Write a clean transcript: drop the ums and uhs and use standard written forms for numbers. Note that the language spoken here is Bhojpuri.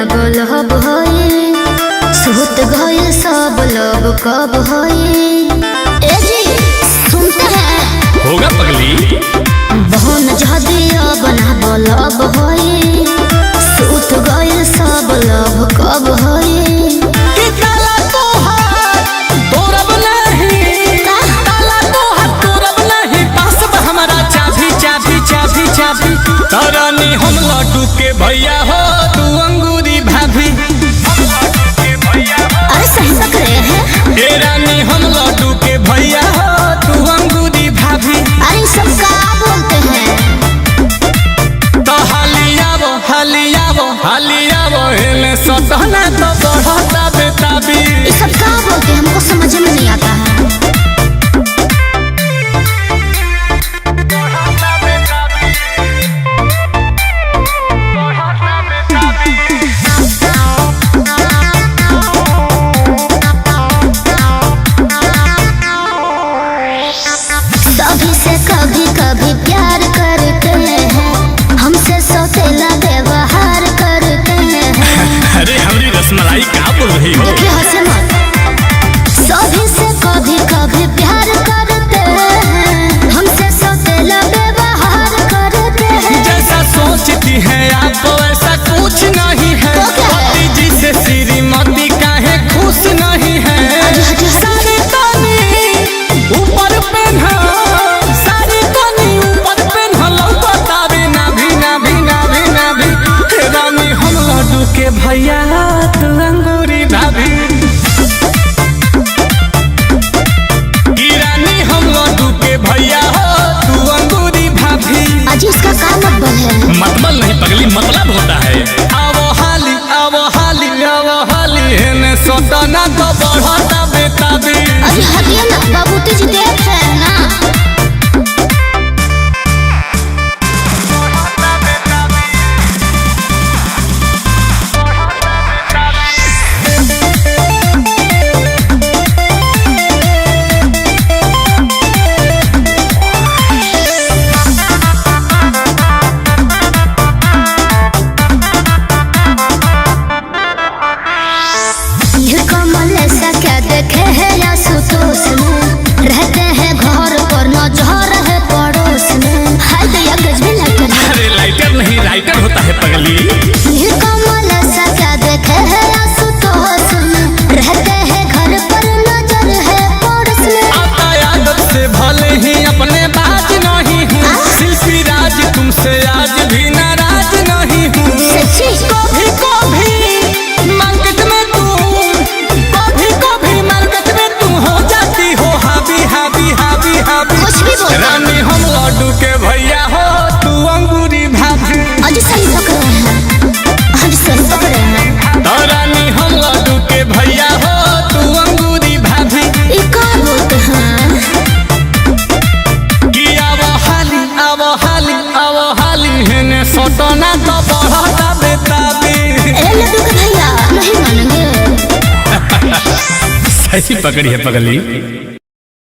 गलब होई सुत गए सब लब कब होई। ए जी सुनते हैं होगा पगली बहन जदिया बना गलब होई सुत गए सब लब कब होई। कि ताला तोहार तोरब नहीं ताला तोहार तोरब नहीं पास हमारा चाभी चाभी चाभी चाभी तरनी हम लड्डू के भैया हो तू अंगूरी भाभी। अरे सही तक रहे हैं ए रानी हम लड्डू के भैया हो तू अंगूरी भाभी। अरे सब का बोलते हैं तो हालियावो हालियावो हालियावो हेले सटना तो बढ़ता बेताबी। ये सब का बोलते हैं हमको समझ में नहीं आता है। कभी से कभी कभी प्यार करते हैं हमसे सौतेला व्यवहार करते हैं। अरे हमारी रसमलाई क्या बोल रही हो? देखिए हंसे मत। सभी से कभी कभी प्यार करते हैं हमसे सौतेला व्यवहार करते हैं। जैसा सोचती है आप वैसा कुछ नहीं है। तो क्या है? पति जी से श्रीमती काहे खुश नहीं है। सारी तानी ऊपर पहना सारी तानी ऊपर पहना बतावे ना भी ना भी ना भी ना भी। रानी हम लड्डू के भैया तू अंगूरी भाभी। रानी हम लड्डू के भैया हो तू अंगूरी भाभी। अजी इसका क्या मतलब है? मतलब नहीं पगली मतलब होता है। आवो हाली आवो हाली आवो हाली हेने सोटना तो बढ़ता बेताबी। अजी हटिए ना बाबूजी जी देख रहे हैं ना। कमल ऐसा क्या देखे है या सुतोष में रहते हैं घर पर नजर है पड़ोस में। हाय दया गजबी लाइटर है। अरे लाइटर नहीं राइटर होता है पगली। कमल ऐसा क्या देखे है या सुतोष में रहते हैं घर पर नजर है पड़ोस में। आता आदत से भले ही अपने बात नहीं हूँ। शिल्पी राज तुमसे आज भी नाराज नहीं हूँ। सच्ची कभी कभी मार्केट में कुछ भी बोल। रानी हम लड्डू के भैया हो तू अंगूरी भाभी। अजी सही पकड़ रहे हैं अजी सही पकड़ रहे हैं। तो रानी हम लड्डू के भैया हो तू अंगूरी भाभी। ये क्या बोलते हैं? कि आवो हाली हेने सोटना तो बढ़ता बेताबी। ए लड्डू के भैया नहीं मानेंगे। सही पकड़ी है पगली।